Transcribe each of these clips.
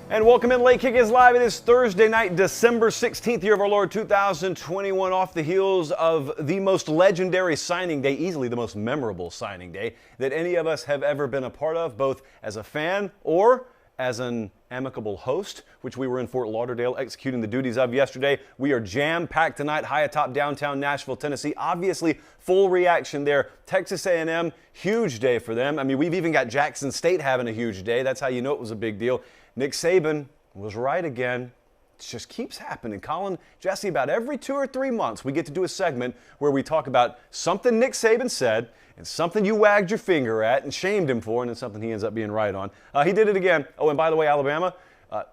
And welcome in. Late Kick is live. It is Thursday night, December 16th, year of our Lord 2021, off the heels of the most legendary signing day, easily the most memorable signing day that any of us have ever been a part of, both as a fan or as an amicable host, which we were in Fort Lauderdale executing the duties of yesterday. We are jam-packed tonight, high atop downtown Nashville, Tennessee. Obviously, full reaction there. Texas A&M, huge day for them. I mean, we've even got Jackson State having a huge day. That's how you know it was a big deal. Nick Saban was right again. It just keeps happening. Colin, Jesse, about every 2 or 3 months, we get to do a segment where we talk about something Nick Saban said and something you wagged your finger at and shamed him for, and then something he ends up being right on. He did it again. Oh, and by the way, Alabama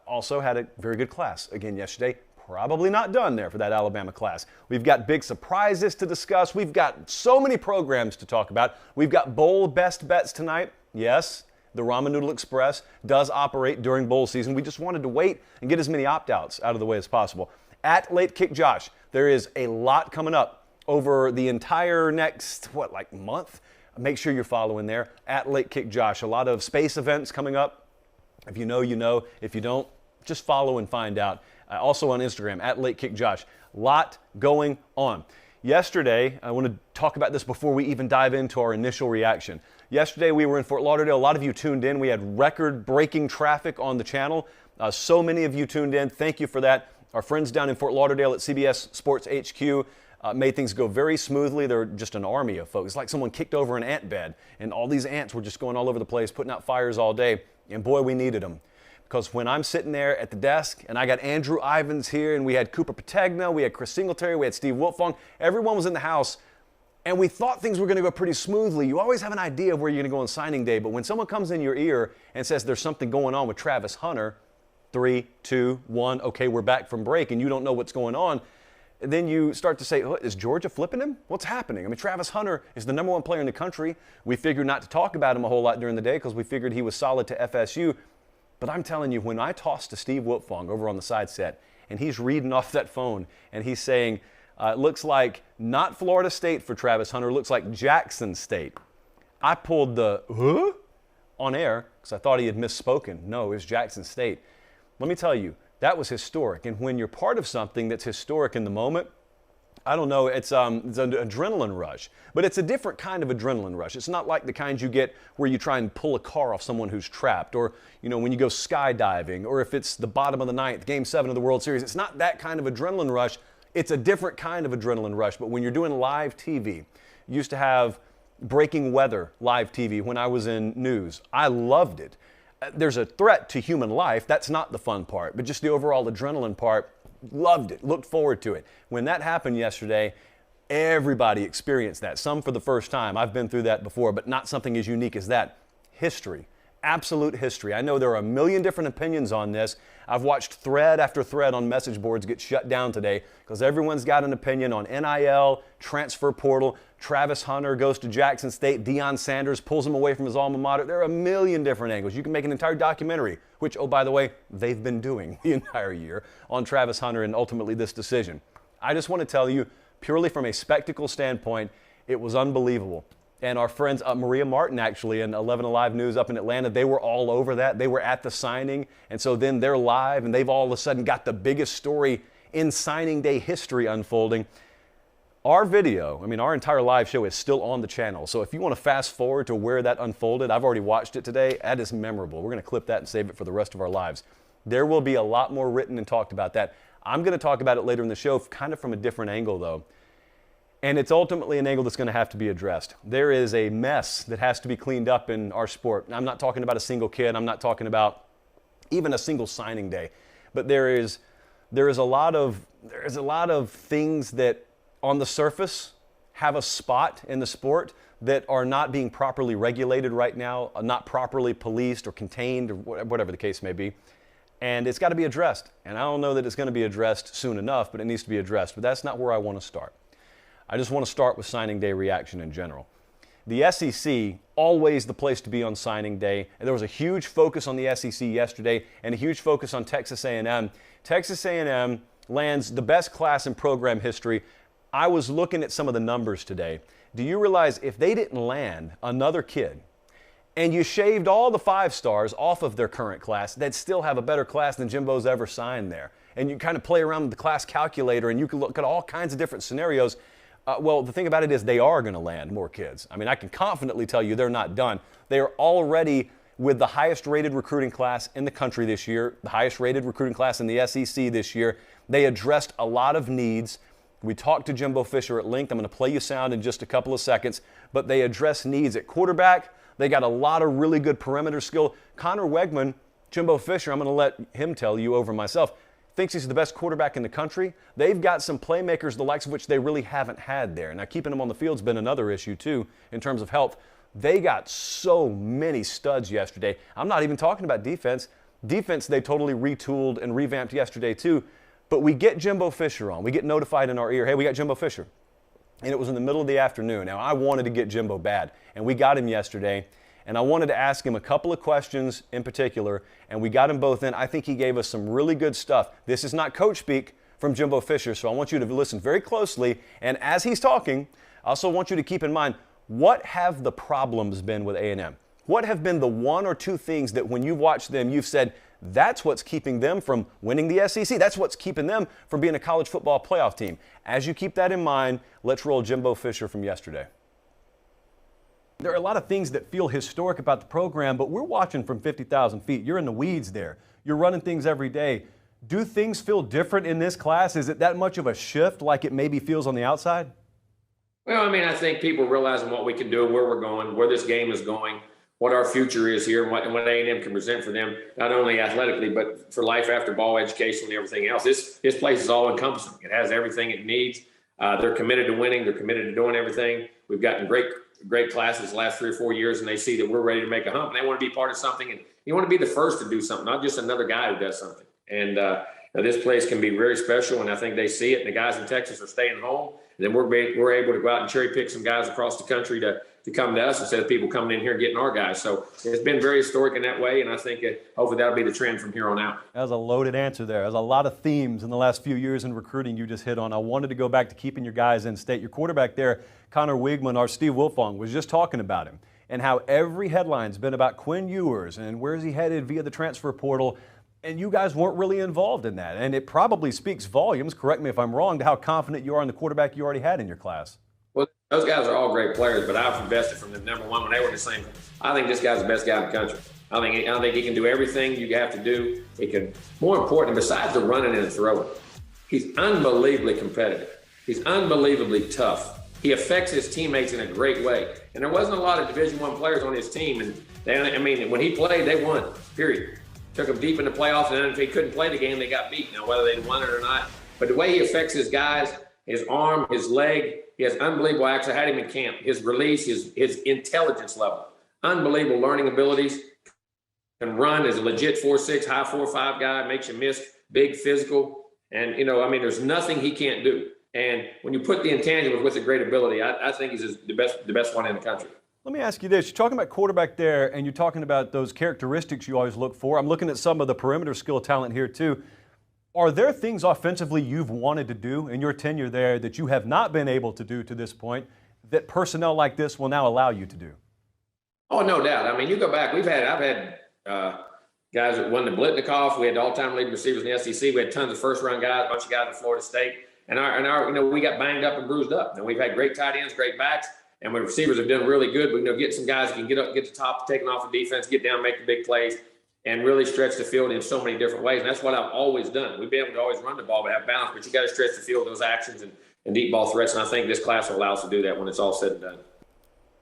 also had a very good class again yesterday. Probably not done there for that Alabama class. We've got big surprises to discuss. We've got so many programs to talk about. We've got bowl best bets tonight. Yes, the Ramen Noodle Express does operate during bowl season. We just wanted to wait and get as many opt-outs out of the way as possible. At Late Kick Josh, there is a lot coming up over the entire next, month? Make sure you're following there. At Late Kick Josh, a lot of space events coming up. If you know, you know. If you don't, just follow and find out. Also on Instagram, at Late Kick Josh. Lot going on. Yesterday, I want to talk about this before we even dive into our initial reaction. Yesterday, we were in Fort Lauderdale. A lot of you tuned in. We had record-breaking traffic on the channel. So many of you tuned in. Thank you for that. Our friends down in Fort Lauderdale at CBS Sports HQ made things go very smoothly. They're just an army of folks. It's like someone kicked over an ant bed, and all these ants were just going all over the place, putting out fires all day. And boy, we needed them. Because when I'm sitting there at the desk, and I got Andrew Ivins here, and we had Cooper Pategna, we had Chris Singletary, we had Steve Wiltfong, everyone was in the house, and we thought things were going to go pretty smoothly. You always have an idea of where you're going to go on signing day, but when someone comes in your ear and says there's something going on with Travis Hunter, 3, 2, 1, okay, we're back from break, and you don't know what's going on, then you start to say, oh, is Georgia flipping him? What's happening? I mean, Travis Hunter is the #1 player in the country. We figured not to talk about him a whole lot during the day because we figured he was solid to FSU. But I'm telling you, when I tossed to Steve Wiltfong over on the side set, and he's reading off that phone, and he's saying, it looks like not Florida State for Travis Hunter, it looks like Jackson State. I pulled the, on air, because I thought he had misspoken. No, it was Jackson State. Let me tell you, that was historic. And when you're part of something that's historic in the moment, I don't know, it's an adrenaline rush. But it's a different kind of adrenaline rush. It's not like the kind you get where you try and pull a car off someone who's trapped, or when you go skydiving, or if it's the bottom of the ninth, Game 7 of the World Series. It's not that kind of adrenaline rush. It's a different kind of adrenaline rush. But when you're doing live TV, you used to have breaking weather live TV when I was in news. I loved it. There's a threat to human life. That's not the fun part, but just the overall adrenaline part. Loved it, looked forward to it. When that happened yesterday, everybody experienced that. Some for the first time. I've been through that before, but not something as unique as that. History, absolute history. I know there are a million different opinions on this. I've watched thread after thread on message boards get shut down today because everyone's got an opinion on NIL, transfer portal, Travis Hunter goes to Jackson State, Deion Sanders pulls him away from his alma mater. There are a million different angles. You can make an entire documentary, which, oh, by the way, they've been doing the entire year on Travis Hunter and ultimately this decision. I just want to tell you, purely from a spectacle standpoint, it was unbelievable. And our friends, Maria Martin, actually, in 11 Alive News up in Atlanta, they were all over that. They were at the signing, and so then they're live, and they've all of a sudden got the biggest story in signing day history unfolding. Our video, our entire live show is still on the channel. So if you want to fast forward to where that unfolded, I've already watched it today. That is memorable. We're going to clip that and save it for the rest of our lives. There will be a lot more written and talked about that. I'm going to talk about it later in the show, kind of from a different angle, though. And it's ultimately an angle that's going to have to be addressed. There is a mess that has to be cleaned up in our sport. I'm not talking about a single kid. I'm not talking about even a single signing day. But there is a lot of things that on the surface have a spot in the sport that are not being properly regulated right now, not properly policed or contained, or whatever the case may be. And it's got to be addressed. And I don't know that it's going to be addressed soon enough, but it needs to be addressed. But that's not where I want to start. I just want to start with signing day reaction in general. The SEC, always the place to be on signing day. And there was a huge focus on the SEC yesterday and a huge focus on Texas A&M. Texas A&M lands the best class in program history. I was looking at some of the numbers today. Do you realize if they didn't land another kid and you shaved all the 5 stars off of their current class, they'd still have a better class than Jimbo's ever signed there. And you kind of play around with the class calculator, and you can look at all kinds of different scenarios. Well, the thing about it is they are going to land more kids. I mean, I can confidently tell you they're not done. They are already with the highest rated recruiting class in the country this year, the highest rated recruiting class in the SEC this year. They addressed a lot of needs. We talked to Jimbo Fisher at length. I'm going to play you sound in just a couple of seconds, but they address needs at quarterback. They got a lot of really good perimeter skill. Connor Wegman, Jimbo Fisher, I'm going to let him tell you over myself, thinks he's the best quarterback in the country. They've got some playmakers, the likes of which they really haven't had there. Now, keeping them on the field's been another issue, too, in terms of health. They got so many studs yesterday. I'm not even talking about defense. Defense, they totally retooled and revamped yesterday, too. But we get Jimbo Fisher on. We get notified in our ear, hey, we got Jimbo Fisher. And it was in the middle of the afternoon. Now, I wanted to get Jimbo bad, and we got him yesterday. And I wanted to ask him a couple of questions in particular, and we got him both in. I think he gave us some really good stuff. This is not coach speak from Jimbo Fisher, so I want you to listen very closely. And as he's talking, I also want you to keep in mind, what have the problems been with A&M? What have been the 1 or 2 things that when you've watched them, you've said, that's what's keeping them from winning the SEC. That's what's keeping them from being a college football playoff team. As you keep that in mind, let's roll Jimbo Fisher from yesterday. There are a lot of things that feel historic about the program, but we're watching from 50,000 feet. You're in the weeds there. You're running things every day. Do things feel different in this class? Is it that much of a shift like it maybe feels on the outside? Well, I mean, I think people realizing what we can do, where we're going, where this game is going, what our future is here, and what A&M can present for them, not only athletically, but for life after ball, education, and everything else. This place is all encompassing. It has everything it needs. They're committed to winning. They're committed to doing everything. We've gotten great classes the last 3 or 4 years, and they see that we're ready to make a hump, and they want to be part of something. And you want to be the first to do something, not just another guy who does something. And this place can be very special, and I think they see it. And the guys in Texas are staying home. And then we're able to go out and cherry pick some guys across the country to come to us instead of people coming in here and getting our guys. So it's been very historic in that way, and I think hopefully that'll be the trend from here on out. That was a loaded answer there. There's a lot of themes in the last few years in recruiting you just hit on. I wanted to go back to keeping your guys in state. Your quarterback there, Connor Wegman, our Steve Wilfong, was just talking about him and how every headline's been about Quinn Ewers and where's he headed via the transfer portal. And you guys weren't really involved in that. And it probably speaks volumes, correct me if I'm wrong, to how confident you are in the quarterback you already had in your class. Well, those guys are all great players, but I've invested from them. Number one, when they were the same, I think this guy's the best guy in the country. I think he can do everything you have to do. He can, more important, besides the running and the throwing, he's unbelievably competitive. He's unbelievably tough. He affects his teammates in a great way. And there wasn't a lot of Division I players on his team. And when he played, they won, period. Took them deep in the playoffs, and then if he couldn't play the game, they got beat. Now, whether they won it or not, but the way he affects his guys, his arm, his leg, he has unbelievable access. I had him in camp. His release, his intelligence level, unbelievable learning abilities. Can run, is a legit 4'6", high 4'5" guy, makes you miss, big, physical. And, there's nothing he can't do. And when you put the intangibles with the great ability, I think he's the best one in the country. Let me ask you this. You're talking about quarterback there, and you're talking about those characteristics you always look for. I'm looking at some of the perimeter skill talent here, too. Are there things offensively you've wanted to do in your tenure there that you have not been able to do to this point that personnel like this will now allow you to do? Oh, no doubt. I mean, you go back. I've had guys that won the Blitnikoff. We had all-time leading receivers in the SEC. We had tons of first-round guys, a bunch of guys at Florida State. And we got banged up and bruised up. And we've had great tight ends, great backs. And when receivers have done really good, we get some guys that can get up, get to top, taking off the defense, get down, make the big plays, and really stretch the field in so many different ways. And that's what I've always done. We've been able to always run the ball, but have balance. But you got to stretch the field, those actions, and deep ball threats. And I think this class will allow us to do that when it's all said and done.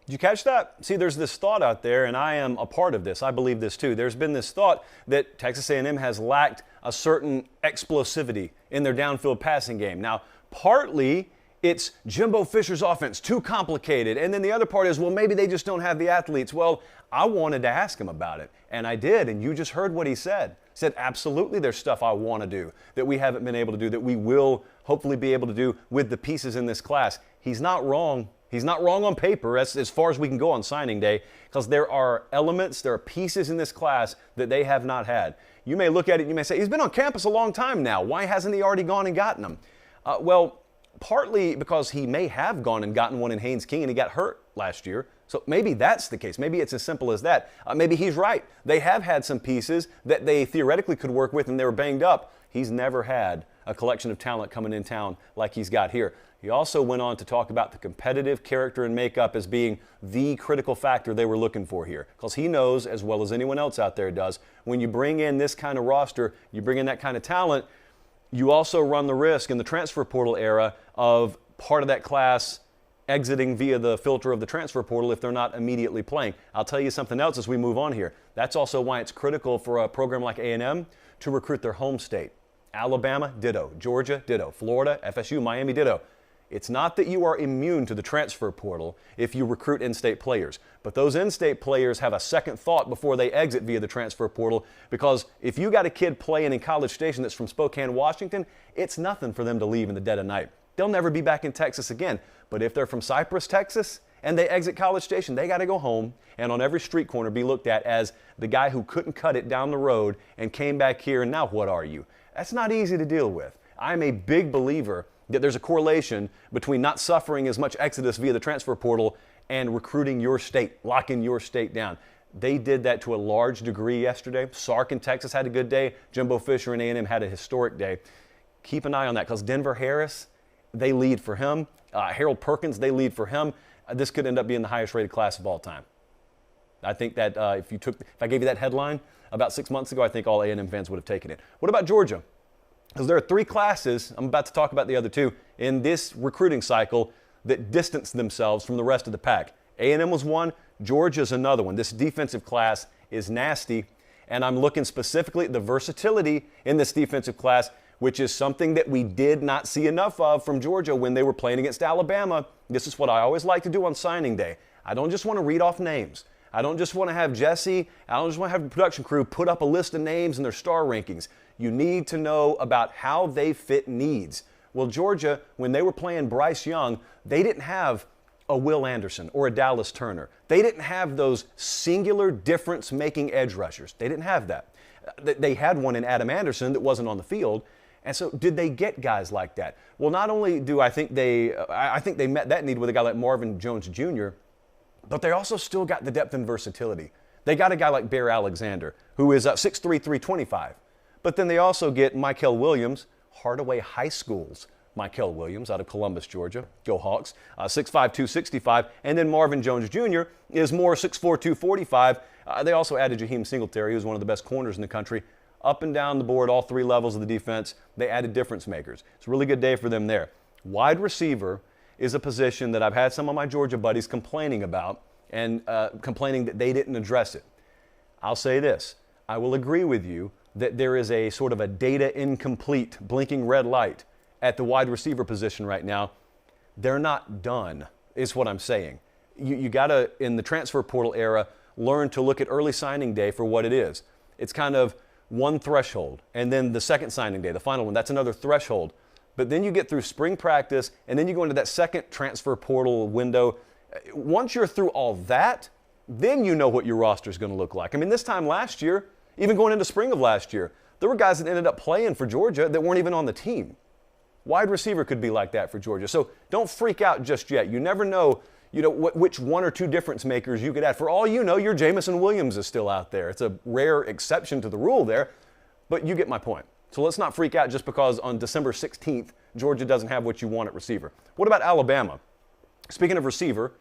Did you catch that? See, there's this thought out there, and I am a part of this. I believe this too. There's been this thought that Texas A&M has lacked a certain explosivity in their downfield passing game. Now, partly it's Jimbo Fisher's offense, too complicated. And then the other part is, well, maybe they just don't have the athletes. Well, I wanted to ask him about it, and I did, and you just heard what he said. He said, absolutely, there's stuff I want to do that we haven't been able to do, that we will hopefully be able to do with the pieces in this class. He's not wrong. He's not wrong on paper as far as we can go on signing day, because there are elements, there are pieces in this class that they have not had. You may look at it and you may say, he's been on campus a long time now. Why hasn't he already gone and gotten them? Well, partly because he may have gone and gotten one in Haynes King and he got hurt last year. So maybe that's the case. Maybe it's as simple as that. Maybe he's right. They have had some pieces that they theoretically could work with and they were banged up. He's never had a collection of talent coming in town like he's got here. He also went on to talk about the competitive character and makeup as being the critical factor they were looking for here. Because he knows, as well as anyone else out there does, when you bring in this kind of roster, you bring in that kind of talent, you also run the risk in the transfer portal era of part of that class exiting via the filter of the transfer portal if they're not immediately playing. I'll tell you something else as we move on here. That's also why it's critical for a program like A&M to recruit their home state. Alabama, ditto. Georgia, ditto. Florida, FSU, Miami, ditto. It's not that you are immune to the transfer portal if you recruit in-state players, but those in-state players have a second thought before they exit via the transfer portal, because if you got a kid playing in College Station that's from Spokane, Washington, it's nothing for them to leave in the dead of night. They'll never be back in Texas again. But if they're from Cypress, Texas, and they exit College Station, they got to go home and on every street corner be looked at as the guy who couldn't cut it down the road and came back here, and now what are you? That's not easy to deal with. I'm a big believer that there's a correlation between not suffering as much exodus via the transfer portal and recruiting your state, locking your state down. They did that to a large degree yesterday. Sark in Texas had a good day. Jimbo Fisher and A&M had a historic day. Keep an eye on that, because Denver Harris, they lead for him. Harold Perkins, they lead for him. This could end up being the highest rated class of all time. I think that if I gave you that headline about 6 months ago, I think all A&M fans would have taken it. What about Georgia? Because there are three classes, I'm about to talk about the other two, in this recruiting cycle that distance themselves from the rest of the pack. A&M was one, Georgia's another one. This defensive class is nasty, and I'm looking specifically at the versatility in this defensive class, which is something that we did not see enough of from Georgia when they were playing against Alabama. This is what I always like to do on signing day. I don't just want to read off names. I don't just want to have Jesse, I don't just want to have the production crew put up a list of names and their star rankings. You need to know about how they fit needs. Well, Georgia, when they were playing Bryce Young, they didn't have a Will Anderson or a Dallas Turner. They didn't have those singular difference-making edge rushers. They didn't have that. They had one in Adam Anderson that wasn't on the field. And so did they get guys like that? Well, not only do I think they met that need with a guy like Marvin Jones Jr., but they also still got the depth and versatility. They got a guy like Bear Alexander, who is 6'3", 325. But then they also get Michael Williams, Hardaway High School's Michael Williams out of Columbus, Georgia. Go Hawks. 6'5", 265. And then Marvin Jones Jr. is more 6'4", 245. They also added Jaheim Singletary, who's one of the best corners in the country. Up and down the board, all three levels of the defense, they added difference makers. It's a really good day for them there. Wide receiver is a position that I've had some of my Georgia buddies complaining about and complaining that they didn't address it. I'll say this. I will agree with you that there is a sort of a data incomplete, blinking red light at the wide receiver position right now. They're not done, is what I'm saying. You got to, in the transfer portal era, learn to look at early signing day for what it is. It's kind of one threshold, and then the second signing day, the final one, that's another threshold. But then you get through spring practice, and then you go into that second transfer portal window. Once you're through all that, then you know what your roster is going to look like. I mean, this time last year, even going into spring of last year, there were guys that ended up playing for Georgia that weren't even on the team. Wide receiver could be like that for Georgia. So don't freak out just yet. You never know, which one or two difference makers you could add. For all you know, your Jamison Williams is still out there. It's a rare exception to the rule there, but you get my point. So let's not freak out just because on December 16th, Georgia doesn't have what you want at receiver. What about Alabama? Speaking of receiver,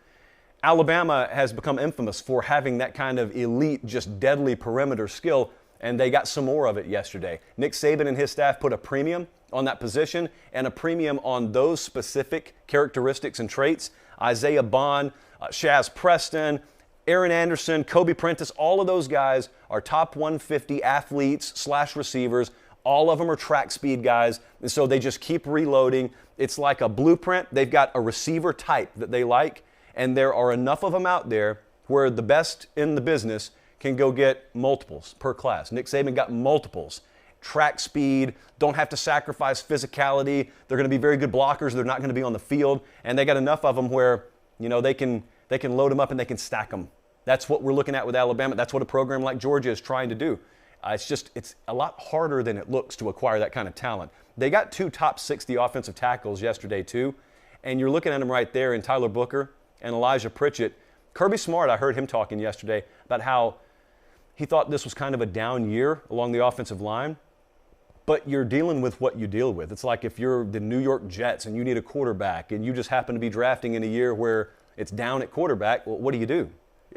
Alabama has become infamous for having that kind of elite, just deadly perimeter skill, and they got some more of it yesterday. Nick Saban and his staff put a premium on that position and a premium on those specific characteristics and traits. Isaiah Bond, Shaz Preston, Aaron Anderson, Kobe Prentice, all of those guys are top 150 athletes / receivers. All of them are track speed guys, and so they just keep reloading. It's like a blueprint. They've got a receiver type that they like, and there are enough of them out there where the best in the business can go get multiples per class. Nick Saban got multiples. Track speed, don't have to sacrifice physicality. They're going to be very good blockers. They're not going to be on the field, and they got enough of them where they can load them up and they can stack them. That's what we're looking at with Alabama. That's what a program like Georgia is trying to do. It's a lot harder than it looks to acquire that kind of talent. They got 2 top 60 offensive tackles yesterday too, and you're looking at them right there in Tyler Booker and Elijah Pritchett. Kirby Smart, I heard him talking yesterday about how he thought this was kind of a down year along the offensive line, but you're dealing with what you deal with. It's like if you're the New York Jets and you need a quarterback and you just happen to be drafting in a year where it's down at quarterback, well, what do?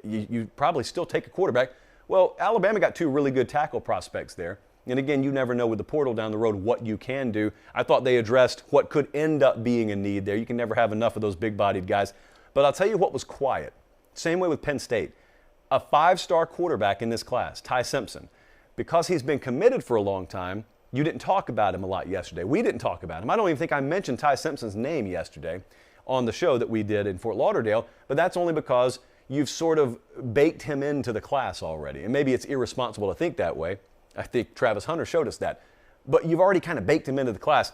You probably still take a quarterback. Well, Alabama got 2 really good tackle prospects there. And again, you never know with the portal down the road what you can do. I thought they addressed what could end up being a need there. You can never have enough of those big-bodied guys. But I'll tell you what was quiet. Same way with Penn State. A 5-star quarterback in this class, Ty Simpson. Because he's been committed for a long time, you didn't talk about him a lot yesterday. We didn't talk about him. I don't even think I mentioned Ty Simpson's name yesterday on the show that we did in Fort Lauderdale, but that's only because you've sort of baked him into the class already. And maybe it's irresponsible to think that way. I think Travis Hunter showed us that. But you've already kind of baked him into the class.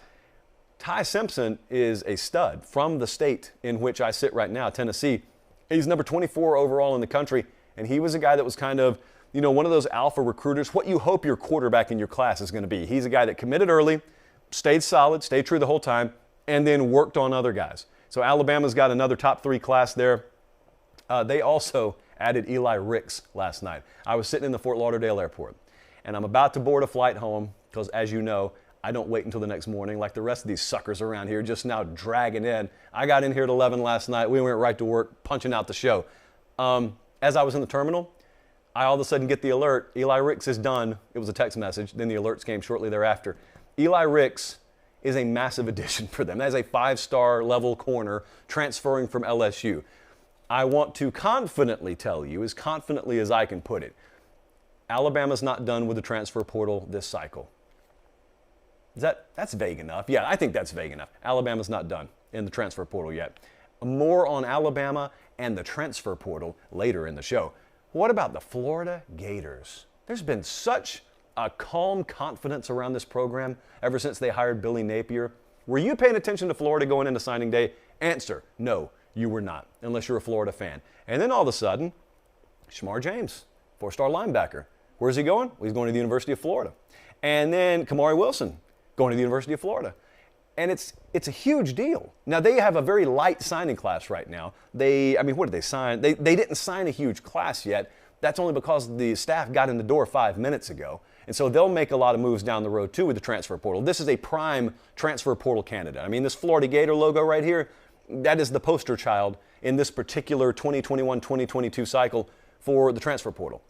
Ty Simpson is a stud from the state in which I sit right now, Tennessee. He's number 24 overall in the country, and he was a guy that was kind of, one of those alpha recruiters, what you hope your quarterback in your class is going to be. He's a guy that committed early, stayed solid, stayed true the whole time, and then worked on other guys. So Alabama's got another top 3 class there. They also added Eli Ricks last night. I was sitting in the Fort Lauderdale airport, and I'm about to board a flight home because, as you know, I don't wait until the next morning like the rest of these suckers around here just now dragging in. I got in here at 11 last night. We went right to work punching out the show. As I was in the terminal, I all of a sudden get the alert, Eli Ricks is done. It was a text message. Then the alerts came shortly thereafter. Eli Ricks is a massive addition for them. That is a 5-star level corner transferring from LSU. I want to confidently tell you, as confidently as I can put it, Alabama's not done with the transfer portal this cycle. That's vague enough? Yeah, I think that's vague enough. Alabama's not done in the transfer portal yet. More on Alabama and the transfer portal later in the show. What about the Florida Gators? There's been such a calm confidence around this program ever since they hired Billy Napier. Were you paying attention to Florida going into signing day? Answer, no, you were not, unless you're a Florida fan. And then all of a sudden, Shamar James, 4-star linebacker. Where's he going? Well, he's going to the University of Florida. And then Kamari Wilson, going to the University of Florida. And it's a huge deal. Now, they have a very light signing class right now. What did they sign? They didn't sign a huge class yet. That's only because the staff got in the door 5 minutes ago. And so they'll make a lot of moves down the road, too, with the transfer portal. This is a prime transfer portal candidate. I mean, this Florida Gator logo right here, that is the poster child in this particular 2021-2022 cycle for the transfer portal.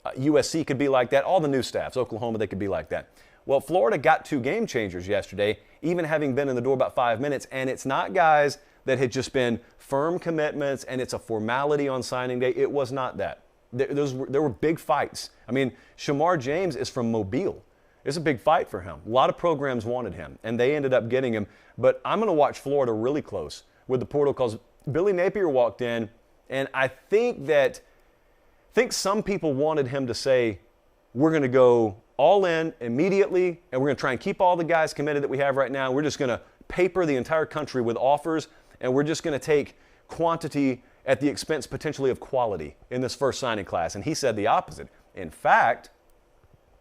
USC could be like that. All the new staffs, Oklahoma, they could be like that. Well, Florida got 2 game changers yesterday, even having been in the door about 5 minutes, and it's not guys that had just been firm commitments and it's a formality on signing day. It was not that. There were big fights. I mean, Shamar James is from Mobile. It's a big fight for him. A lot of programs wanted him, and they ended up getting him. But I'm going to watch Florida really close with the portal because Billy Napier walked in, and I think some people wanted him to say, we're going to go all in immediately, and we're going to try and keep all the guys committed that we have right now. We're just going to paper the entire country with offers, and we're just going to take quantity at the expense potentially of quality in this first signing class. And he said the opposite. In fact,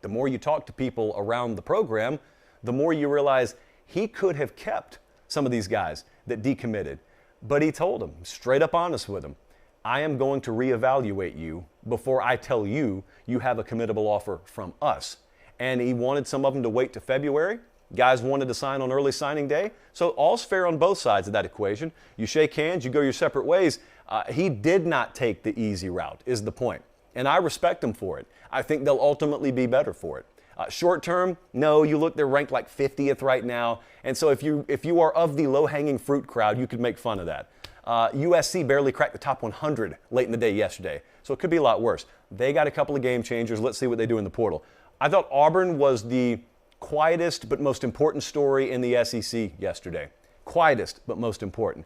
the more you talk to people around the program, the more you realize he could have kept some of these guys that decommitted. But he told them, straight up honest with them, I am going to reevaluate you before I tell you you have a committable offer from us. And he wanted some of them to wait to February. Guys wanted to sign on early signing day. So all's fair on both sides of that equation. You shake hands, you go your separate ways. He did not take the easy route, is the point. And I respect him for it. I think they'll ultimately be better for it. Short term, no, you look, they're ranked like 50th right now. And so if you are of the low-hanging fruit crowd, you could make fun of that. USC barely cracked the top 100 late in the day yesterday. So it could be a lot worse. They got a couple of game changers. Let's see what they do in the portal. I thought Auburn was the quietest but most important story in the SEC yesterday. Quietest but most important.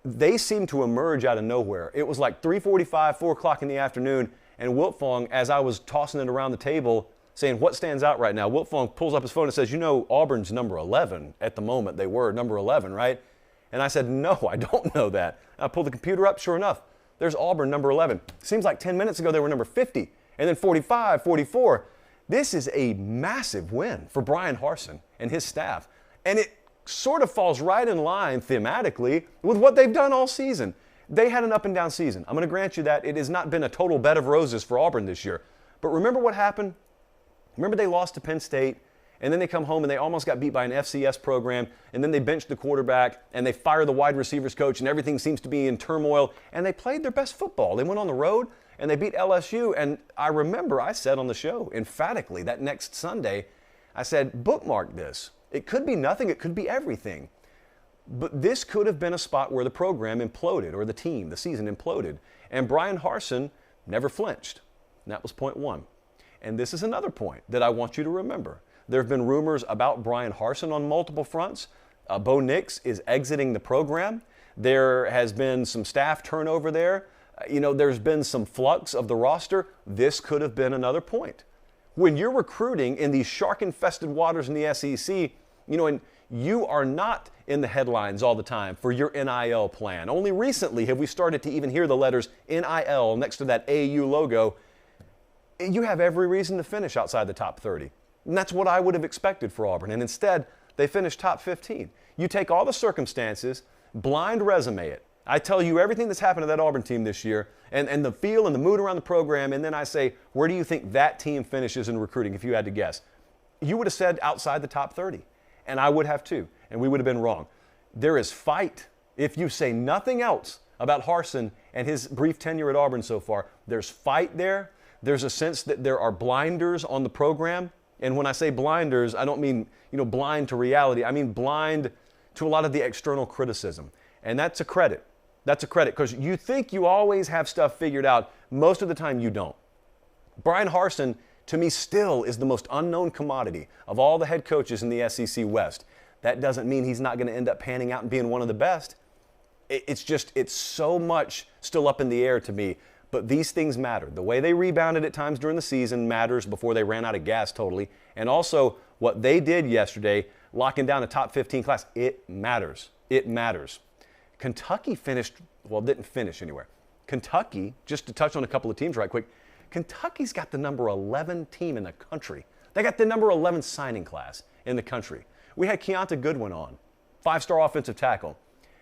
They seemed to emerge out of nowhere. It was like 3:45, 4 o'clock in the afternoon, and Wiltfong, as I was tossing it around the table, saying, what stands out right now? Wiltfong pulls up his phone and says, Auburn's number 11 at the moment. They were number 11, right? And I said, no, I don't know that. I pulled the computer up, sure enough, there's Auburn, number 11. Seems like 10 minutes ago they were number 50, and then 45, 44. This is a massive win for Brian Harsin and his staff. And it sort of falls right in line thematically with what they've done all season. They had an up and down season. I'm going to grant you that. It has not been a total bed of roses for Auburn this year. But remember what happened? Remember they lost to Penn State, and then they come home and they almost got beat by an FCS program, and then they benched the quarterback, and they fire the wide receivers coach, and everything seems to be in turmoil, and they played their best football. They went on the road, and they beat LSU, and I remember I said on the show emphatically that next Sunday, I said, bookmark this. It could be nothing, it could be everything. But this could have been a spot where the program imploded, or the team, the season imploded. And Brian Harsin never flinched. And that was point one. And this is another point that I want you to remember. There have been rumors about Brian Harsin on multiple fronts. Bo Nix is exiting the program. There has been some staff turnover there. There's been some flux of the roster. This could have been another point. When you're recruiting in these shark-infested waters in the SEC, and you are not in the headlines all the time for your NIL plan. Only recently have we started to even hear the letters NIL next to that AU logo. You have every reason to finish outside the top 30. And that's what I would have expected for Auburn. And instead, they finished top 15. You take all the circumstances, blind resume it. I tell you everything that's happened to that Auburn team this year and the feel and the mood around the program, and then I say, where do you think that team finishes in recruiting if you had to guess? You would have said outside the top 30. And I would have too, and we would have been wrong. There is fight. If you say nothing else about Harsin and his brief tenure at Auburn so far, there's fight there. There's a sense that there are blinders on the program. And when I say blinders, I don't mean, blind to reality. I mean blind to a lot of the external criticism. And that's a credit. That's a credit because you think you always have stuff figured out. Most of the time you don't. Brian Harsin, to me, still is the most unknown commodity of all the head coaches in the SEC West. That doesn't mean he's not going to end up panning out and being one of the best. It's so much still up in the air to me. But these things matter. The way they rebounded at times during the season matters before they ran out of gas totally. And also what they did yesterday, locking down a top 15 class, it matters. It matters. Kentucky didn't finish anywhere. Kentucky, just to touch on a couple of teams right quick, Kentucky's got the number 11 team in the country. They got the number 11 signing class in the country. We had Keonta Goodwin on, 5-star offensive tackle.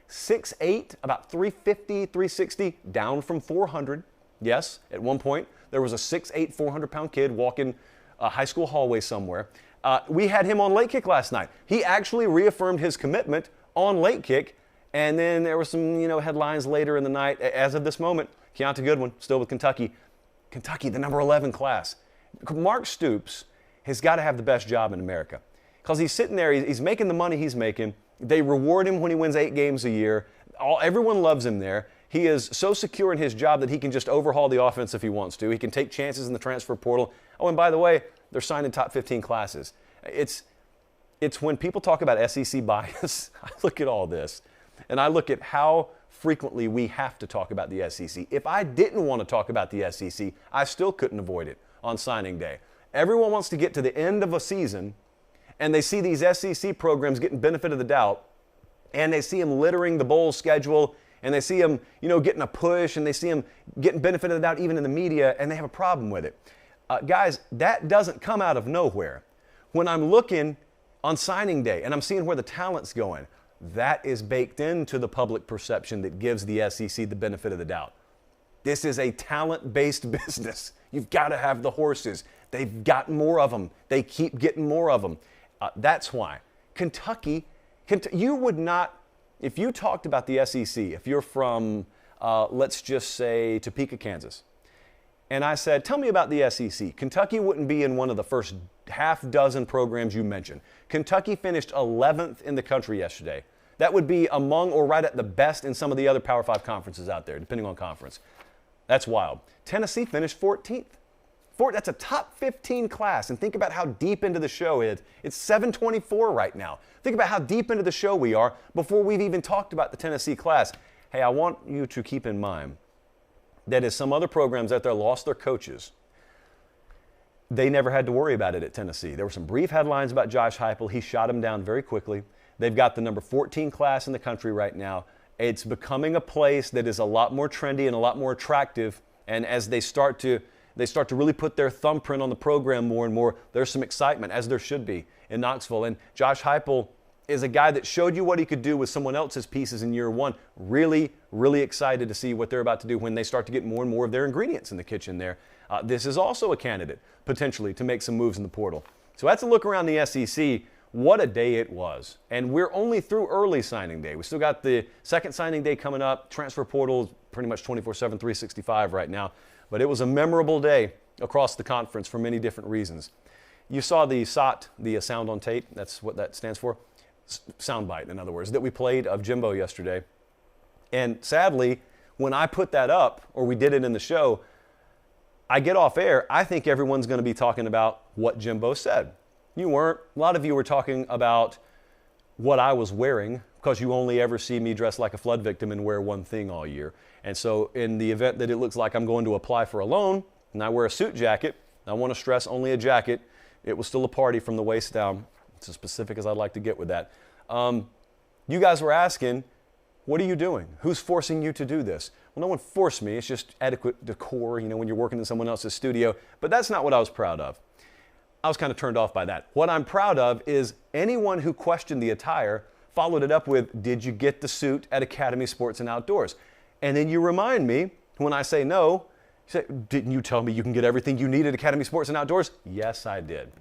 6'8", about 350, 360, down from 400. Yes, at one point, there was a 6'8", 400-pound kid walking a high school hallway somewhere. We had him on late kick last night. He actually reaffirmed his commitment on late kick, and then there were some, headlines later in the night. As of this moment, Keonta Goodwin, still with Kentucky. Kentucky, the number 11 class. Mark Stoops has got to have the best job in America because he's sitting there, he's making the money he's making. They reward him when he wins 8 games a year. Everyone loves him there. He is so secure in his job that he can just overhaul the offense if he wants to. He can take chances in the transfer portal. Oh, and by the way, they're signing top 15 classes. It's when people talk about SEC bias, I look at all this, and I look at how frequently we have to talk about the SEC. If I didn't want to talk about the SEC, I still couldn't avoid it on signing day. Everyone wants to get to the end of a season, and they see these SEC programs getting benefit of the doubt, and they see them littering the bowl schedule, and they see them, getting a push, and they see them getting benefit of the doubt even in the media, and they have a problem with it. Guys, that doesn't come out of nowhere. When I'm looking on signing day and I'm seeing where the talent's going, that is baked into the public perception that gives the SEC the benefit of the doubt. This is a talent-based business. You've got to have the horses. They've got more of them. They keep getting more of them. That's why. Kentucky, you would not, if you talked about the SEC, if you're from, let's just say, Topeka, Kansas, and I said, tell me about the SEC. Kentucky wouldn't be in one of the first half dozen programs you mentioned. Kentucky finished 11th in the country yesterday. That would be among or right at the best in some of the other Power 5 conferences out there, depending on conference. That's wild. Tennessee finished 14th. That's a top 15 class. And think about how deep into the show it is. It's 7:24 right now. Think about how deep into the show we are before we've even talked about the Tennessee class. Hey, I want you to keep in mind that as some other programs out there lost their coaches, they never had to worry about it at Tennessee. There were some brief headlines about Josh Heupel. He shot him down very quickly. They've got the number 14 class in the country right now. It's becoming a place that is a lot more trendy and a lot more attractive. And as they start to really put their thumbprint on the program more and more, there's some excitement, as there should be, in Knoxville. And Josh Heupel, is a guy that showed you what he could do with someone else's pieces in year one. Really, really excited to see what they're about to do when they start to get more and more of their ingredients in the kitchen there. This is also a candidate, potentially, to make some moves in the portal. So that's a look around the SEC. What a day it was. And we're only through early signing day. We still got the second signing day coming up. Transfer portal pretty much 24/7, 365 right now. But it was a memorable day across the conference for many different reasons. You saw the SOT, the sound on tape, that's what that stands for. Soundbite, in other words, that we played of Jimbo yesterday. And sadly, when I put that up, or we did it in the show, I get off air, I think everyone's going to be talking about what Jimbo said. You weren't. A lot of you were talking about what I was wearing, because you only ever see me dressed like a flood victim and wear one thing all year. And so in the event that it looks like I'm going to apply for a loan, and I wear a suit jacket, I want to stress only a jacket, it was still a party from the waist down. It's as specific as I'd like to get with that. You guys were asking, what are you doing? Who's forcing you to do this? Well, no one forced me. It's just adequate decor, when you're working in someone else's studio. But that's not what I was proud of. I was kind of turned off by that. What I'm proud of is anyone who questioned the attire followed it up with, did you get the suit at Academy Sports and Outdoors? And then you remind me, when I say no, you say, didn't you tell me you can get everything you need at Academy Sports and Outdoors? Yes, I did.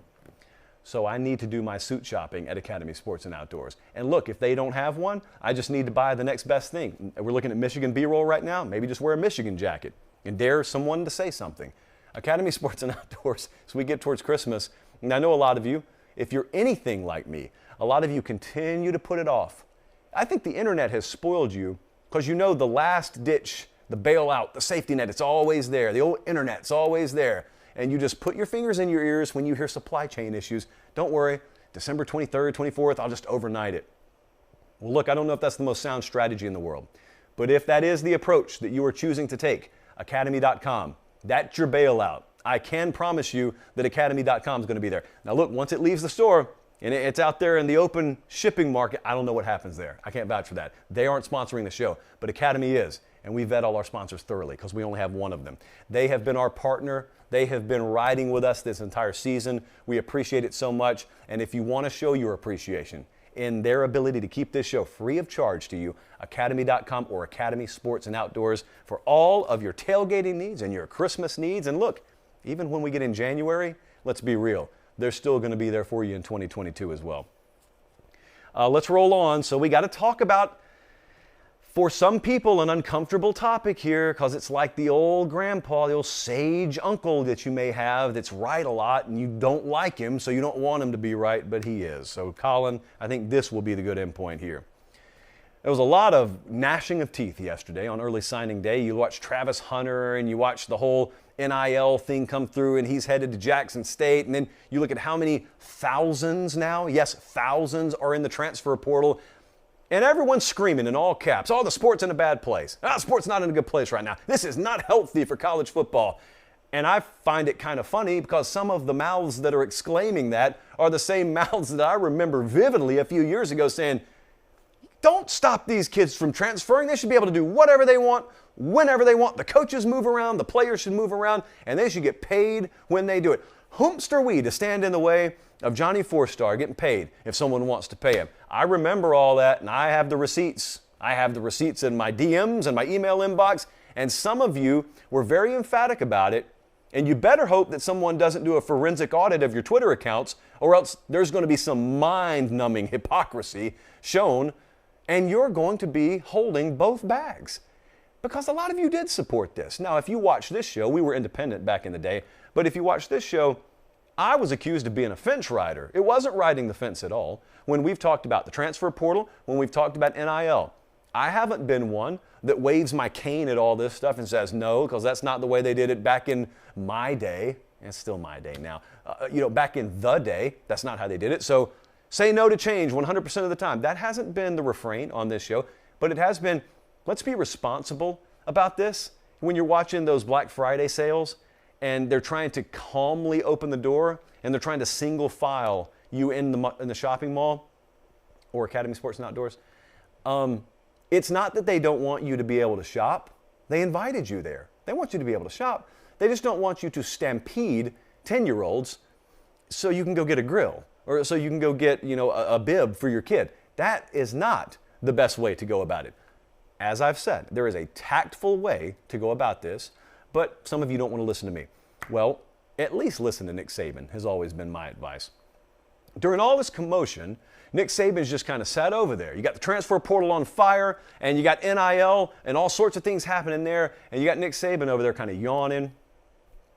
So I need to do my suit shopping at Academy Sports and Outdoors. And look, if they don't have one, I just need to buy the next best thing. We're looking at Michigan B-roll right now. Maybe just wear a Michigan jacket and dare someone to say something. Academy Sports and Outdoors, as we get towards Christmas, and I know a lot of you, if you're anything like me, a lot of you continue to put it off. I think the internet has spoiled you because the last ditch, the bailout, the safety net, it's always there. The old internet's always there. And you just put your fingers in your ears when you hear supply chain issues. Don't worry, December 23rd, 24th, I'll just overnight it. Well, look, I don't know if that's the most sound strategy in the world. But if that is the approach that you are choosing to take, academy.com, that's your bailout. I can promise you that academy.com is going to be there. Now look, once it leaves the store and it's out there in the open shipping market, I don't know what happens there. I can't vouch for that. They aren't sponsoring the show, but Academy is. And we vet all our sponsors thoroughly because we only have one of them. They have been our partner. They have been riding with us this entire season. We appreciate it so much. And if you want to show your appreciation in their ability to keep this show free of charge to you, academy.com or Academy Sports and Outdoors for all of your tailgating needs and your Christmas needs. And look, even when we get in January, let's be real, they're still going to be there for you in 2022 as well. Let's roll on. So we got to talk about, for some people, an uncomfortable topic here because it's like the old grandpa, the old sage uncle that you may have that's right a lot and you don't like him, so you don't want him to be right, but he is. So Colin, I think this will be the good end point here. There was a lot of gnashing of teeth yesterday on early signing day. You watched Travis Hunter and you watched the whole NIL thing come through and he's headed to Jackson State. And then you look at how many thousands now, yes, thousands are in the transfer portal. And everyone's screaming in all caps, oh, the sport's in a bad place. The sport's not in a good place right now. This is not healthy for college football. And I find it kind of funny because some of the mouths that are exclaiming that are the same mouths that I remember vividly a few years ago saying, don't stop these kids from transferring. They should be able to do whatever they want, whenever they want. The coaches move around, the players should move around, and they should get paid when they do it. Whomst are we to stand in the way of Johnny Four-Star getting paid if someone wants to pay him? I remember all that, and I have the receipts. I have the receipts in my DMs and my email inbox, and some of you were very emphatic about it, and you better hope that someone doesn't do a forensic audit of your Twitter accounts, or else there's going to be some mind-numbing hypocrisy shown, and you're going to be holding both bags. Because a lot of you did support this. Now, if you watch this show, we were independent back in the day, but if you watch this show, I was accused of being a fence rider. It wasn't riding the fence at all. When we've talked about the transfer portal, when we've talked about NIL, I haven't been one that waves my cane at all this stuff and says no, because that's not the way they did it back in my day. It's still my day now. Back in the day, that's not how they did it. So say no to change 100% of the time. That hasn't been the refrain on this show, but it has been, let's be responsible about this. When you're watching those Black Friday sales and they're trying to calmly open the door and they're trying to single file you in the shopping mall or Academy Sports and Outdoors, it's not that they don't want you to be able to shop. They invited you there. They want you to be able to shop. They just don't want you to stampede 10-year-olds so you can go get a grill. or so you can go get, a bib for your kid. That is not the best way to go about it. As I've said, there is a tactful way to go about this, but some of you don't want to listen to me. Well, at least listen to Nick Saban has always been my advice. During all this commotion, Nick Saban's just kind of sat over there. You got the transfer portal on fire, and you got NIL, and all sorts of things happening there, and you got Nick Saban over there kind of yawning,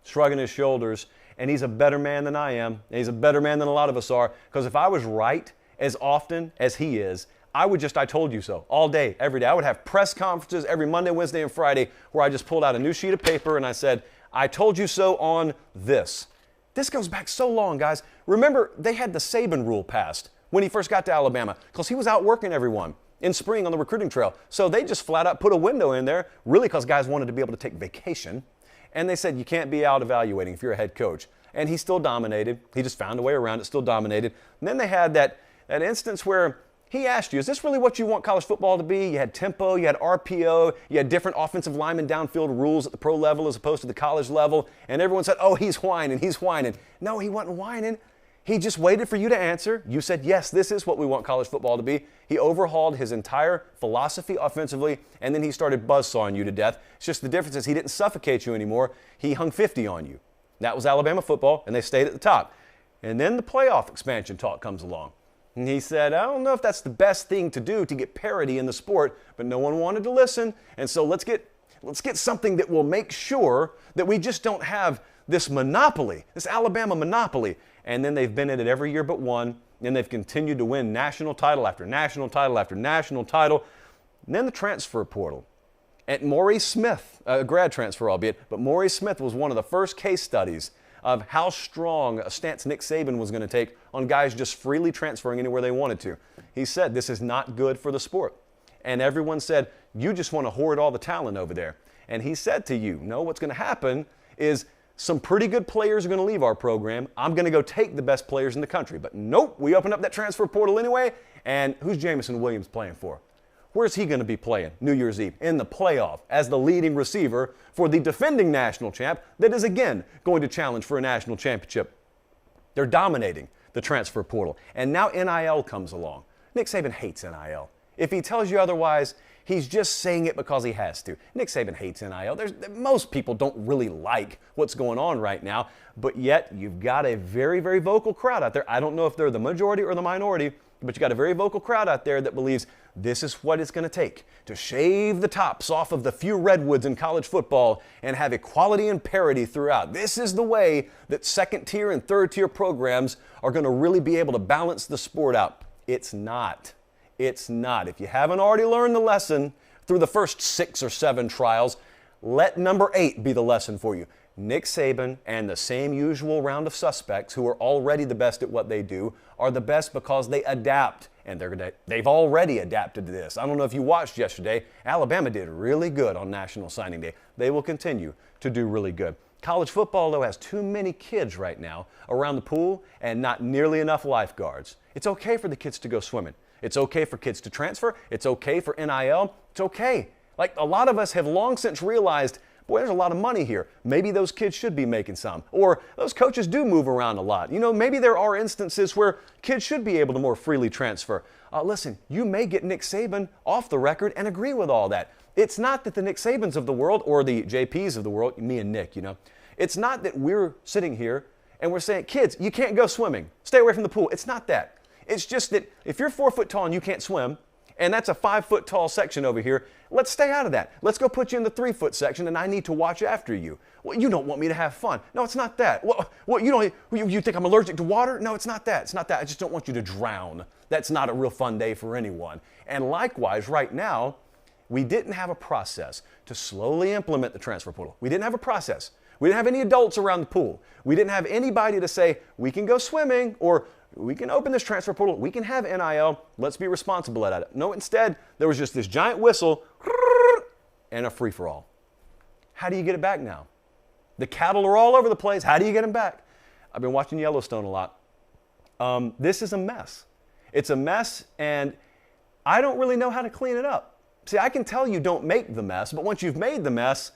shrugging his shoulders, and he's a better man than I am, and he's a better man than a lot of us are, because if I was right as often as he is, I told you so, all day, every day. I would have press conferences every Monday, Wednesday, and Friday where I just pulled out a new sheet of paper and I said, I told you so on this. This goes back so long, guys. Remember, they had the Saban rule passed when he first got to Alabama because he was out working everyone in spring on the recruiting trail. So they just flat out put a window in there, really because guys wanted to be able to take vacation. And they said, you can't be out evaluating if you're a head coach. And he still dominated. He just found a way around it, still dominated. And then they had that instance where he asked you, is this really what you want college football to be? You had tempo, you had RPO, you had different offensive lineman downfield rules at the pro level as opposed to the college level. And everyone said, oh, he's whining, he's whining. No, he wasn't whining. He just waited for you to answer. You said, yes, this is what we want college football to be. He overhauled his entire philosophy offensively, and then he started buzzsawing you to death. It's just the difference is he didn't suffocate you anymore. He hung 50 on you. That was Alabama football, and they stayed at the top. And then the playoff expansion talk comes along. And he said, I don't know if that's the best thing to do to get parity in the sport, but no one wanted to listen. And so let's get something that will make sure that we just don't have this monopoly, this Alabama monopoly. And then they've been in it every year but one, and they've continued to win national title after national title after national title. And then the transfer portal. And Maurice Smith, a grad transfer albeit, but Maurice Smith was one of the first case studies of how strong a stance Nick Saban was going to take on guys just freely transferring anywhere they wanted to. He said, this is not good for the sport. And everyone said, you just want to hoard all the talent over there. And he said to you, no, what's going to happen is some pretty good players are going to leave our program. I'm going to go take the best players in the country. But nope, we open up that transfer portal anyway. And who's Jamison Williams playing for? Where's he going to be playing New Year's Eve? In the playoff as the leading receiver for the defending national champ that is again going to challenge for a national championship. They're dominating the transfer portal. And now NIL comes along. Nick Saban hates NIL. If he tells you otherwise, he's just saying it because he has to. Nick Saban hates NIL. Most people don't really like what's going on right now, but yet you've got a very, very vocal crowd out there. I don't know if they're the majority or the minority, but you got a very vocal crowd out there that believes this is what it's going to take to shave the tops off of the few redwoods in college football and have equality and parity throughout. This is the way that second-tier and third-tier programs are going to really be able to balance the sport out. It's not. It's not. If you haven't already learned the lesson through the first 6 or 7 trials, let number 8 be the lesson for you. Nick Saban and the same usual round of suspects who are already the best at what they do are the best because they adapt. And they've already adapted to this. I don't know if you watched yesterday. Alabama did really good on National Signing Day. They will continue to do really good. College football, though, has too many kids right now around the pool and not nearly enough lifeguards. It's okay for the kids to go swimming. It's okay for kids to transfer. It's okay for NIL. It's okay. Like a lot of us have long since realized, boy, there's a lot of money here. Maybe those kids should be making some. Or those coaches do move around a lot. You know, maybe there are instances where kids should be able to more freely transfer. Listen, you may get Nick Saban off the record and agree with all that. It's not that the Nick Sabans of the world or the JPs of the world, me and Nick, it's not that we're sitting here and we're saying, kids, you can't go swimming. Stay away from the pool. It's not that. It's just that if you're 4 foot tall and you can't swim, and that's a 5 foot tall section over here, let's stay out of that. Let's go put you in the 3 foot section and I need to watch after you. Well, you don't want me to have fun. No, it's not that. Well, you think I'm allergic to water? No, it's not that. It's not that. I just don't want you to drown. That's not a real fun day for anyone. And likewise, right now, we didn't have a process to slowly implement the transfer portal. We didn't have a process. We didn't have any adults around the pool. We didn't have anybody to say, we can go swimming, or we can open this transfer portal, we can have NIL, let's be responsible at it. No, instead, there was just this giant whistle and a free-for-all. How do you get it back now? The cattle are all over the place. How do you get them back? I've been watching Yellowstone a lot. This is a mess. It's a mess, and I don't really know how to clean it up. See, I can tell you don't make the mess, but once you've made the mess,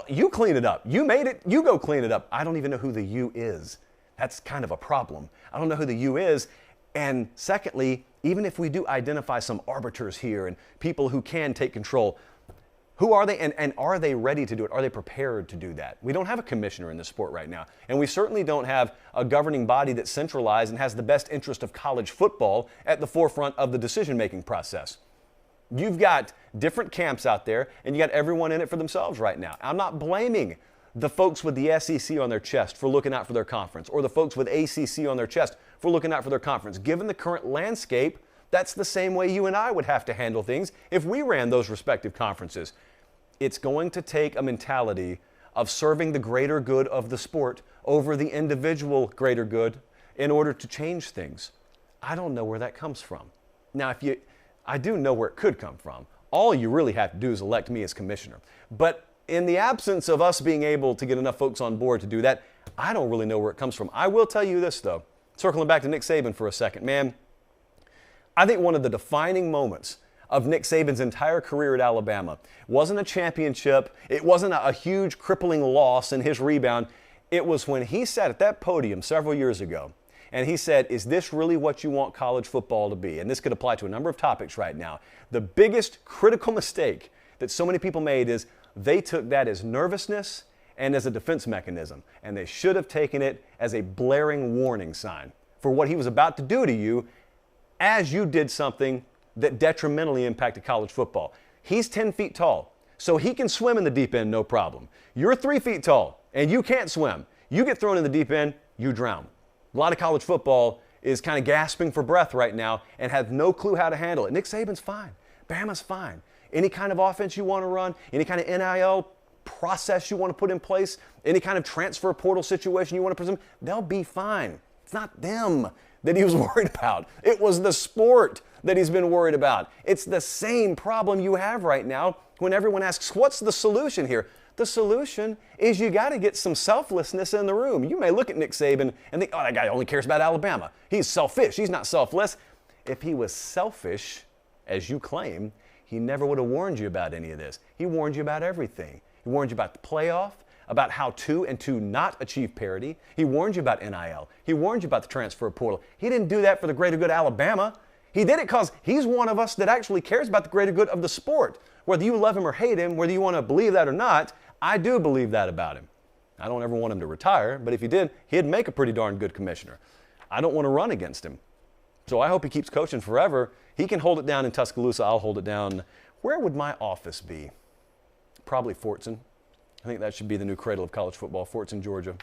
you clean it up. You made it, you go clean it up. I don't even know who the you is. That's kind of a problem. I don't know who the you is. And secondly, even if we do identify some arbiters here and people who can take control, who are they, and are they ready to do it? Are they prepared to do that? We don't have a commissioner in this sport right now, and we certainly don't have a governing body that's centralized and has the best interest of college football at the forefront of the decision-making process. You've got different camps out there, and you got everyone in it for themselves right now. I'm not blaming the folks with the SEC on their chest for looking out for their conference, or the folks with ACC on their chest for looking out for their conference. Given the current landscape, that's the same way you and I would have to handle things if we ran those respective conferences. It's going to take a mentality of serving the greater good of the sport over the individual greater good in order to change things. I don't know where that comes from. Now, I do know where it could come from. All you really have to do is elect me as commissioner. But in the absence of us being able to get enough folks on board to do that, I don't really know where it comes from. I will tell you this, though. Circling back to Nick Saban for a second, man, I think one of the defining moments of Nick Saban's entire career at Alabama wasn't a championship. It wasn't a huge crippling loss in his rebound. It was when he sat at that podium several years ago and he said, is this really what you want college football to be? And this could apply to a number of topics right now. The biggest critical mistake that so many people made is they took that as nervousness and as a defense mechanism, and they should have taken it as a blaring warning sign for what he was about to do to you as you did something that detrimentally impacted college football. He's 10 feet tall, so he can swim in the deep end, no problem. You're 3 feet tall, and you can't swim. You get thrown in the deep end, you drown. A lot of college football is kind of gasping for breath right now and has no clue how to handle it. Nick Saban's fine. Bama's fine. Any kind of offense you want to run, any kind of NIL process you want to put in place, any kind of transfer portal situation you want to presume, they'll be fine. It's not them that he was worried about. It was the sport that he's been worried about. It's the same problem you have right now when everyone asks, what's the solution here? The solution is you got to get some selflessness in the room. You may look at Nick Saban and think, oh, that guy only cares about Alabama. He's selfish. He's not selfless. If he was selfish, as you claim, he never would have warned you about any of this. He warned you about everything. He warned you about the playoff, about how to and to not achieve parity. He warned you about NIL. He warned you about the transfer portal. He didn't do that for the greater good of Alabama. He did it because he's one of us that actually cares about the greater good of the sport. Whether you love him or hate him, whether you want to believe that or not, I do believe that about him. I don't ever want him to retire, but if he did, he'd make a pretty darn good commissioner. I don't want to run against him. So I hope he keeps coaching forever. He can hold it down in Tuscaloosa. I'll hold it down. Where would my office be? Probably Fortson. I think that should be the new cradle of college football, Fortson, Georgia.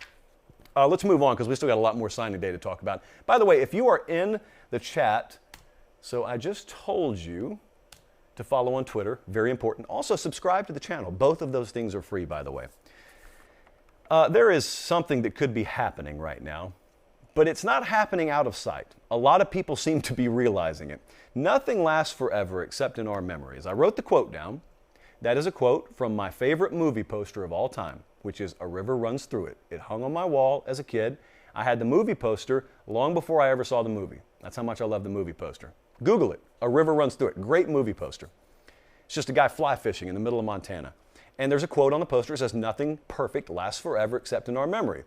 Let's move on because we still got a lot more signing day to talk about. By the way, if you are in the chat, so I just told you to follow on Twitter, very important. Also subscribe to the channel. Both of those things are free, by the way. There is something that could be happening right now, but it's not happening out of sight. A lot of people seem to be realizing it. Nothing lasts forever except in our memories. I wrote the quote down. That is a quote from my favorite movie poster of all time, which is A River Runs Through It. It hung on my wall as a kid. I had the movie poster long before I ever saw the movie. That's how much I love the movie poster. Google it. A River Runs Through It. Great movie poster. It's just a guy fly fishing in the middle of Montana. And there's a quote on the poster. It says, nothing perfect lasts forever except in our memory.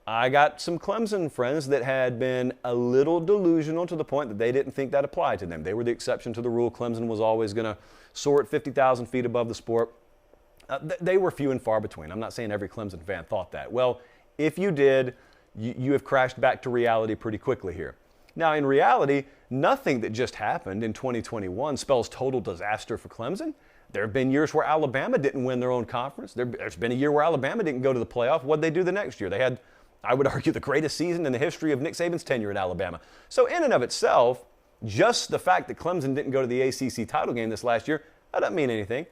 I got some Clemson friends that had been a little delusional to the point that they didn't think that applied to them. They were the exception to the rule. Clemson was always going to soar at 50,000 feet above the sport. They were few and far between. I'm not saying every Clemson fan thought that. Well, if you did, you have crashed back to reality pretty quickly here. Now, in reality, nothing that just happened in 2021 spells total disaster for Clemson. There have been years where Alabama didn't win their own conference. There's been a year where Alabama didn't go to the playoff. What'd they do the next year? They had, I would argue, the greatest season in the history of Nick Saban's tenure at Alabama. So in and of itself, just the fact that Clemson didn't go to the ACC title game this last year, that doesn't mean anything.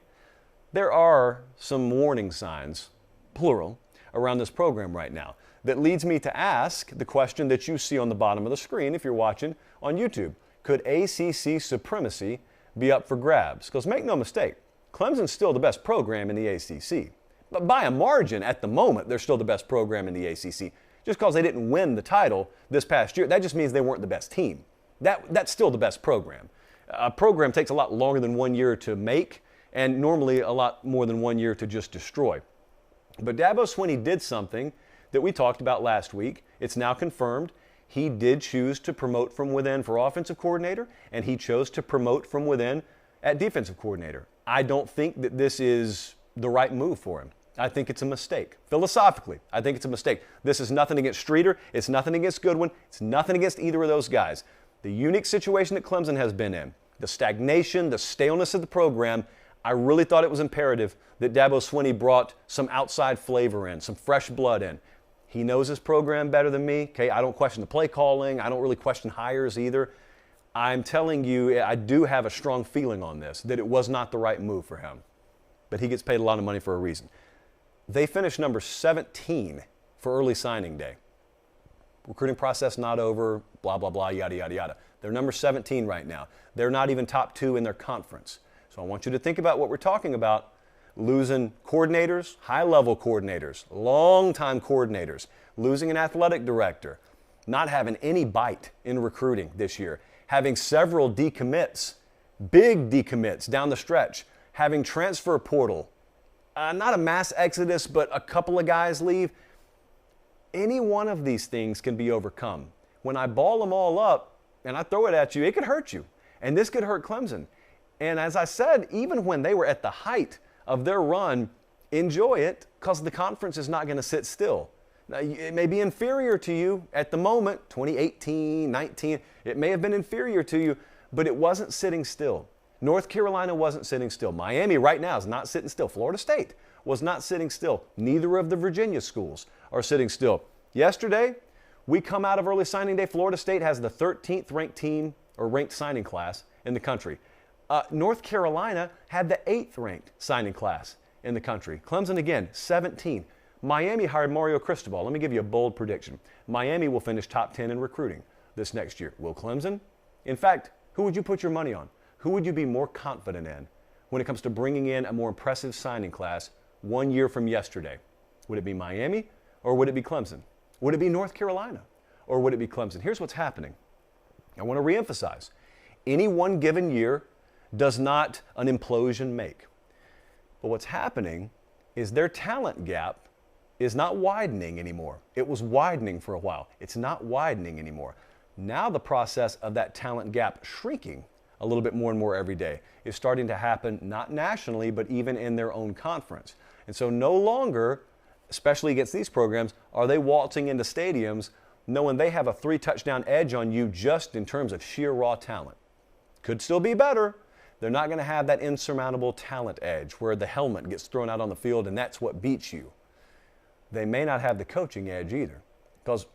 There are some warning signs, plural, around this program right now that leads me to ask the question that you see on the bottom of the screen if you're watching on YouTube. Could ACC supremacy be up for grabs? Because make no mistake, Clemson's still the best program in the ACC. But by a margin, at the moment, they're still the best program in the ACC. Just because they didn't win the title this past year, that just means they weren't the best team. That's still the best program. A program takes a lot longer than 1 year to make, and normally a lot more than 1 year to just destroy. But Dabo Swinney did something that we talked about last week, It's now confirmed. He did choose to promote from within for offensive coordinator, and he chose to promote from within at defensive coordinator. I don't think that this is the right move for him. I think it's a mistake. Philosophically, I think it's a mistake. This is nothing against Streeter. It's nothing against Goodwin. It's nothing against either of those guys. The unique situation that Clemson has been in, the stagnation, the staleness of the program, I really thought it was imperative that Dabo Swinney brought some outside flavor in, some fresh blood in. He knows his program better than me. Okay, I don't question the play calling. I don't really question hires either. I'm telling you, I do have a strong feeling on this, that it was not the right move for him. But he gets paid a lot of money for a reason. They finished number 17 for early signing day. Recruiting process not over, blah, blah, blah, yada, yada, yada. They're number 17 right now. They're not even top 2 in their conference. So I want you to think about what we're talking about. Losing coordinators, high-level coordinators, long-time coordinators, losing an athletic director, not having any bite in recruiting this year, having several decommits, big decommits down the stretch, having transfer portal, not a mass exodus, but a couple of guys leave. Any one of these things can be overcome. When I ball them all up and I throw it at you, it could hurt you. And this could hurt Clemson. And as I said, even when they were at the height of their run, enjoy it, because the conference is not going to sit still. Now, it may be inferior to you at the moment, 2018, 19. It may have been inferior to you, but it wasn't sitting still. North Carolina wasn't sitting still. Miami right now is not sitting still. Florida State was not sitting still. Neither of the Virginia schools are sitting still. Yesterday, we come out of early signing day. Florida State has the 13th ranked team or ranked signing class in the country. North Carolina had the 8th ranked signing class in the country. Clemson, again, 17. Miami hired Mario Cristobal. Let me give you a bold prediction. Miami will finish top 10 in recruiting this next year. Will Clemson? In fact, who would you put your money on? Who would you be more confident in when it comes to bringing in a more impressive signing class 1 year from yesterday? Would it be Miami or would it be Clemson? Would it be North Carolina or would it be Clemson? Here's what's happening. I want to reemphasize. Any one given year does not an implosion make. But what's happening is their talent gap is not widening anymore. It was widening for a while. It's not widening anymore. Now the process of that talent gap shrinking a little bit more and more every day is starting to happen, not nationally, but even in their own conference. And so no longer, especially against these programs, are they waltzing into stadiums knowing they have a 3-touchdown edge on you just in terms of sheer raw talent. Could still be better. They're not going to have that insurmountable talent edge where the helmet gets thrown out on the field and that's what beats you. They may not have the coaching edge either. Because,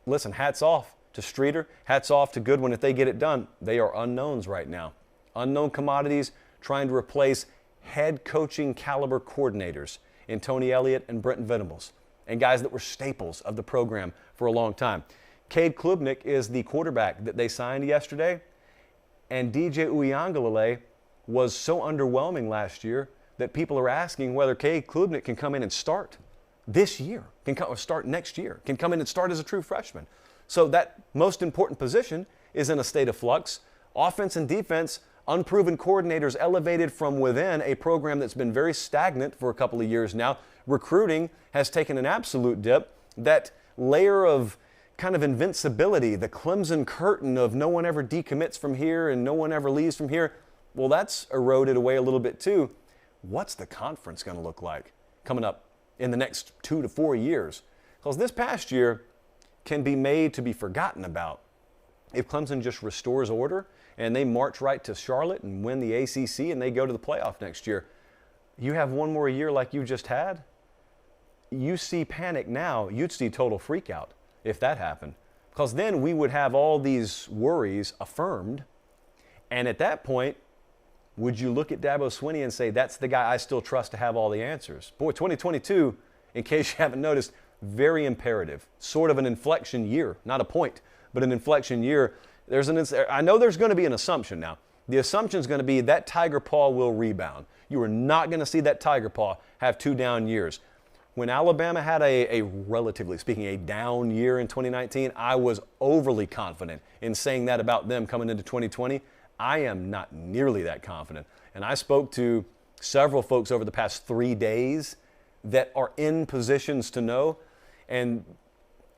listen, hats off to Streeter, hats off to Goodwin if they get it done. They are unknowns right now. Unknown commodities trying to replace head coaching caliber coordinators in Tony Elliott and Brenton Venables, and guys that were staples of the program for a long time. Cade Klubnik is the quarterback that they signed yesterday, and DJ Uiagalelei was so underwhelming last year that people are asking whether Cade Klubnik can come in and start this year, start next year, can come in and start as a true freshman. So that most important position is in a state of flux. Offense and defense, unproven coordinators elevated from within a program that's been very stagnant for a couple of years now. Recruiting has taken an absolute dip. That layer of kind of invincibility, the Clemson curtain of no one ever decommits from here and no one ever leaves from here, well, that's eroded away a little bit too. What's the conference going to look like coming up in the next 2 to 4 years? Because this past year can be made to be forgotten about if Clemson just restores order and they march right to Charlotte and win the ACC and they go to the playoff next year. You have one more year like you just had, you see panic now, you'd see total freak out if that happened. Because then we would have all these worries affirmed, and at that point, would you look at Dabo Swinney and say, that's the guy I still trust to have all the answers? Boy, 2022, in case you haven't noticed, very imperative. Sort of an inflection year, not a point, but an inflection year. I know there's going to be an assumption now. The assumption is going to be that Tiger Paw will rebound. You are not going to see that Tiger Paw have 2 down years. When Alabama had a relatively speaking, a down year in 2019, I was overly confident in saying that about them coming into 2020. I am not nearly that confident. And I spoke to several folks over the past 3 days that are in positions to know. And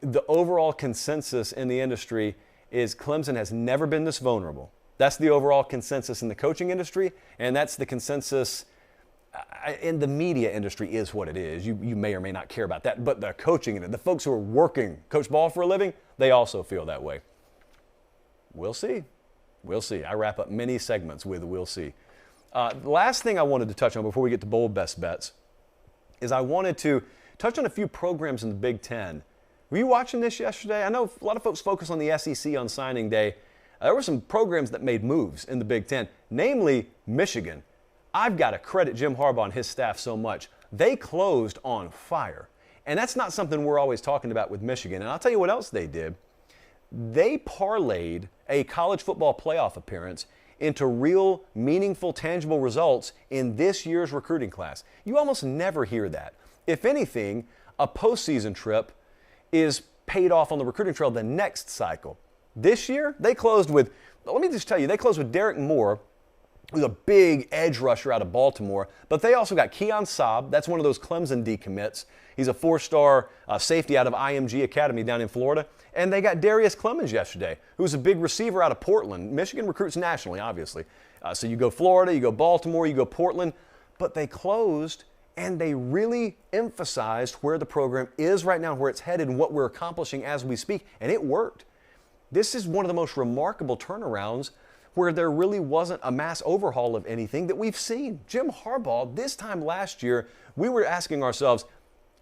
the overall consensus in the industry is Clemson has never been this vulnerable. That's the overall consensus in the coaching industry, and that's the consensus in the media industry is what it is. You may or may not care about that, but the coaching, the folks who are working, coach ball for a living, they also feel that way. We'll see. We'll see. I wrap up many segments with we'll see. The last thing I wanted to touch on before we get to bowl best bets is I wanted to touch on a few programs in the Big Ten. Were you watching this yesterday? I know a lot of folks focus on the SEC on signing day. There were some programs that made moves in the Big Ten, namely Michigan. I've got to credit Jim Harbaugh and his staff so much. They closed on fire. And that's not something we're always talking about with Michigan. And I'll tell you what else they did. They parlayed a college football playoff appearance into real, meaningful, tangible results in this year's recruiting class. You almost never hear that. If anything, a postseason trip is paid off on the recruiting trail the next cycle. This year, they closed with, let me just tell you, they closed with Derek Moore, who's a big edge rusher out of Baltimore, but they also got Keon Saab. That's one of those Clemson decommits. He's a four-star safety out of IMG Academy down in Florida. And they got Darius Clemens yesterday, who's a big receiver out of Portland. Michigan recruits nationally, obviously. So you go Florida, you go Baltimore, you go Portland. But they closed, and they really emphasized where the program is right now, where it's headed, and what we're accomplishing as we speak. And it worked. This is one of the most remarkable turnarounds where there really wasn't a mass overhaul of anything that we've seen. Jim Harbaugh, this time last year, we were asking ourselves,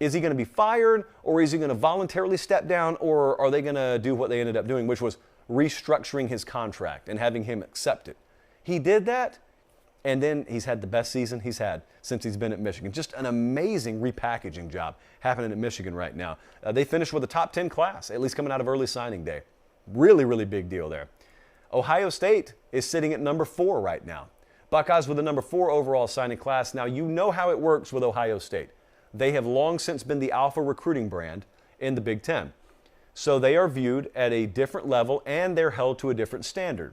is he going to be fired, or is he going to voluntarily step down, or are they going to do what they ended up doing, which was restructuring his contract and having him accept it? He did that, and then he's had the best season he's had since he's been at Michigan. Just an amazing repackaging job happening at Michigan right now. They finished with a top 10 class, at least coming out of early signing day. Really, really big deal there. Ohio State is sitting at number 4 right now. Buckeyes with a number 4 overall signing class. Now, you know how it works with Ohio State. They have long since been the alpha recruiting brand in the Big Ten. So they are viewed at a different level, and they're held to a different standard.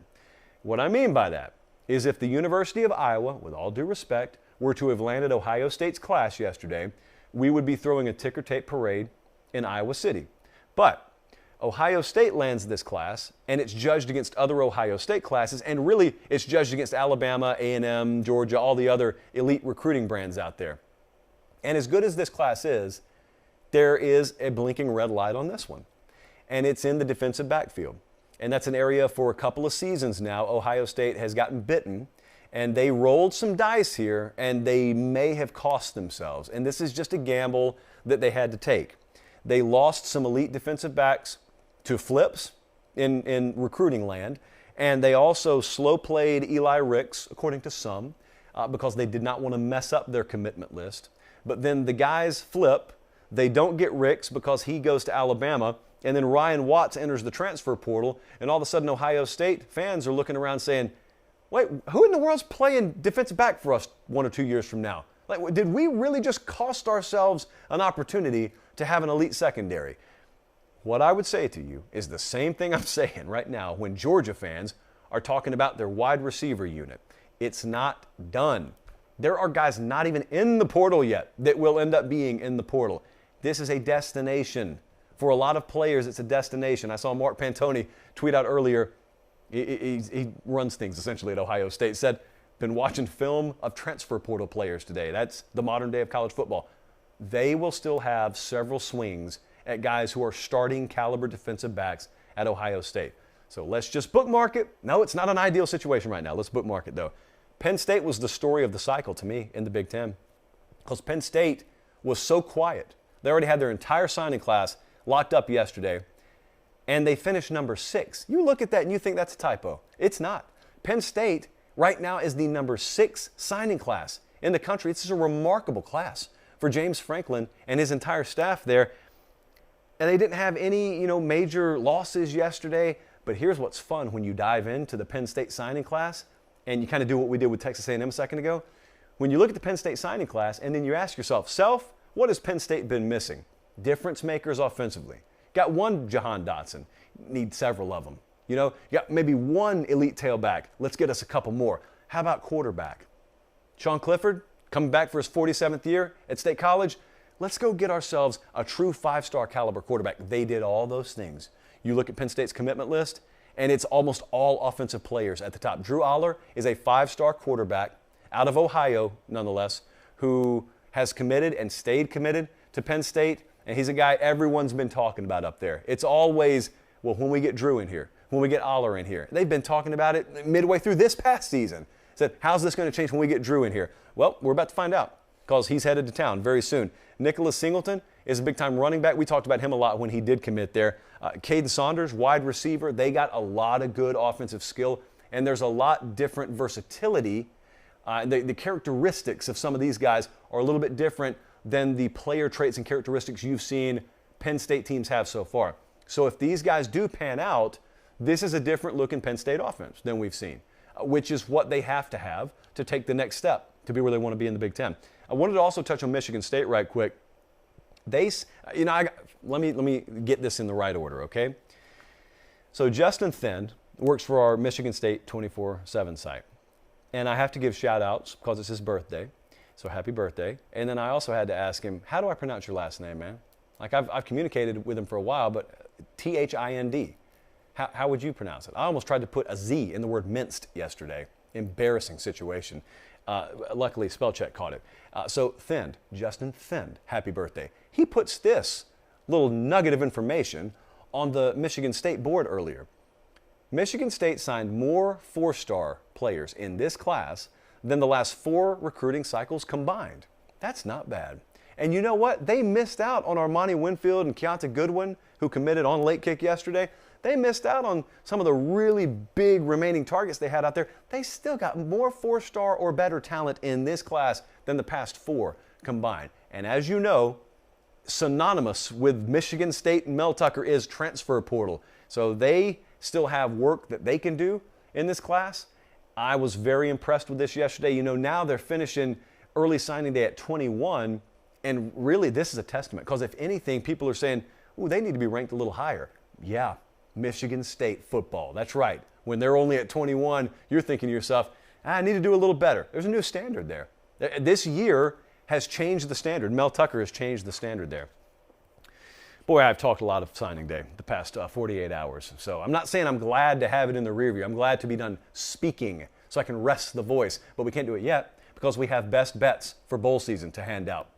What I mean by that is if the University of Iowa, with all due respect, were to have landed Ohio State's class yesterday, we would be throwing a ticker tape parade in Iowa City. But Ohio State lands this class, and it's judged against other Ohio State classes, and really it's judged against Alabama, A&M, Georgia, all the other elite recruiting brands out there. And as good as this class is, there is a blinking red light on this one, and it's in the defensive backfield. And that's an area for a couple of seasons now Ohio State has gotten bitten, and they rolled some dice here, and they may have cost themselves. And this is just a gamble that they had to take. They lost some elite defensive backs to flips in recruiting land, and they also slow-played Eli Ricks, according to some, because they did not want to mess up their commitment list. But then the guys flip. They don't get Ricks because he goes to Alabama, and then Ryan Watts enters the transfer portal, and all of a sudden Ohio State fans are looking around saying, wait, who in the world's playing defensive back for us 1 or 2 years from now? Like, did we really just cost ourselves an opportunity to have an elite secondary? What I would say to you is the same thing I'm saying right now when Georgia fans are talking about their wide receiver unit. It's not done. There are guys not even in the portal yet that will end up being in the portal. This is a destination. For a lot of players, it's a destination. I saw Mark Pantoni tweet out earlier. He runs things essentially at Ohio State. Said, been watching film of transfer portal players today. That's the modern day of college football. They will still have several swings at guys who are starting caliber defensive backs at Ohio State. So let's just bookmark it. No, it's not an ideal situation right now. Let's bookmark it though. Penn State was the story of the cycle to me in the Big Ten because Penn State was so quiet. They already had their entire signing class locked up yesterday, and they finished number 6. You look at that and you think that's a typo. It's not. Penn State right now is the number 6 signing class in the country. This is a remarkable class for James Franklin and his entire staff there. And they didn't have any, major losses yesterday. But here's what's fun when you dive into the Penn State signing class, and you kind of do what we did with Texas A&M a second ago. When you look at the Penn State signing class, and then you ask yourself, what has Penn State been missing? Difference makers offensively. Got one Jahan Dotson. Need several of them. You got maybe one elite tailback. Let's get us a couple more. How about quarterback? Sean Clifford, coming back for his 47th year at State College. let's go get ourselves a true 5-star caliber quarterback. They did all those things. You look at Penn State's commitment list, and it's almost all offensive players at the top. Drew Aller is a 5-star quarterback out of Ohio, nonetheless, who has committed and stayed committed to Penn State, and he's a guy everyone's been talking about up there. It's always, well, when we get Drew in here, when we get Aller in here. They've been talking about it midway through this past season. Said, how's this going to change when we get Drew in here? Well, we're about to find out because he's headed to town very soon. Nicholas Singleton is a big-time running back. We talked about him a lot when he did commit there. Caden Saunders, wide receiver. They got a lot of good offensive skill, and there's a lot different versatility. The characteristics of some of these guys are a little bit different than the player traits and characteristics you've seen Penn State teams have so far. So if these guys do pan out, this is a different looking Penn State offense than we've seen, which is what they have to take the next step to be where they want to be in the Big Ten. I wanted to also touch on Michigan State right quick. Let me get this in the right order, okay? So Justin Thend works for our Michigan State 24/7 site. And I have to give shout outs because it's his birthday. So happy birthday. And then I also had to ask him, how do I pronounce your last name, man? Like I've communicated with him for a while, but Thind. How would you pronounce it? I almost tried to put a Z in the word minced yesterday. Embarrassing situation. Luckily, spell check caught it. So Thend, Justin Thend, happy birthday. He puts this little nugget of information on the Michigan State board earlier. Michigan State signed more 4-star players in this class than the last 4 recruiting cycles combined. That's not bad. And you know what? They missed out on Armani Winfield and Keontae Goodwin, who committed on late kick yesterday. They missed out on some of the really big remaining targets they had out there. They still got more 4-star or better talent in this class than the past 4 combined. And as you know, synonymous with Michigan State and Mel Tucker is transfer portal. So they still have work that they can do in this class. I was very impressed with this yesterday. You know, now they're finishing early signing day at 21, and really this is a testament because if anything, people are saying, ooh, they need to be ranked a little higher. Yeah, Michigan State football. That's right. When they're only at 21, you're thinking to yourself, I need to do a little better. There's a new standard there. This year has changed the standard. Mel Tucker has changed the standard there. Boy, I've talked a lot of signing day the past 48 hours. So I'm not saying I'm glad to have it in the rear view. I'm glad to be done speaking so I can rest the voice. But we can't do it yet because we have best bets for bowl season to hand out.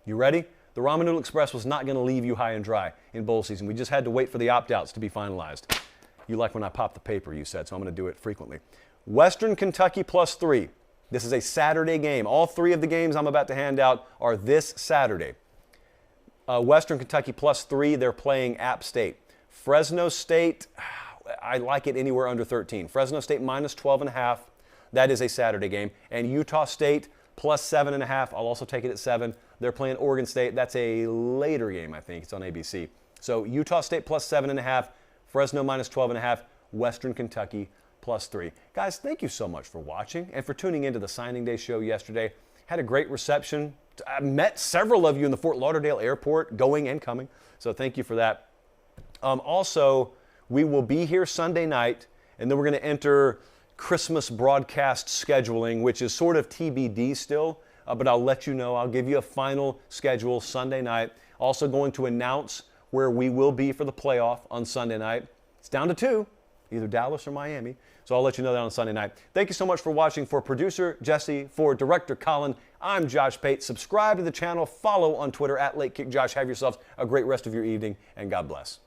You ready? The Ramen Noodle Express was not going to leave you high and dry in bowl season. We just had to wait for the opt-outs to be finalized. You like when I pop the paper, you said, so I'm going to do it frequently. Western Kentucky +3. This is a Saturday game. All 3 of the games I'm about to hand out are this Saturday. Western Kentucky +3, they're playing App State. Fresno State, I like it anywhere under 13. Fresno State -12.5, that is a Saturday game. And Utah State +7.5, I'll also take it at 7. They're playing Oregon State, that's a later game, I think. It's on ABC. So Utah State +7.5, Fresno -12.5, Western Kentucky +3. Guys, thank you so much for watching and for tuning into the Signing Day show yesterday. Had a great reception. I met several of you in the Fort Lauderdale airport, going and coming, so thank you for that. Also, we will be here Sunday night, and then we're going to enter Christmas broadcast scheduling, which is sort of TBD still, but I'll let you know. I'll give you a final schedule Sunday night. Also going to announce where we will be for the playoff on Sunday night. It's down to 2, either Dallas or Miami. So I'll let you know that on Sunday night. Thank you so much for watching. For producer Jesse, for director Colin, I'm Josh Pate. Subscribe to the channel, follow on Twitter @LateKickJosh. Have yourselves a great rest of your evening, and God bless.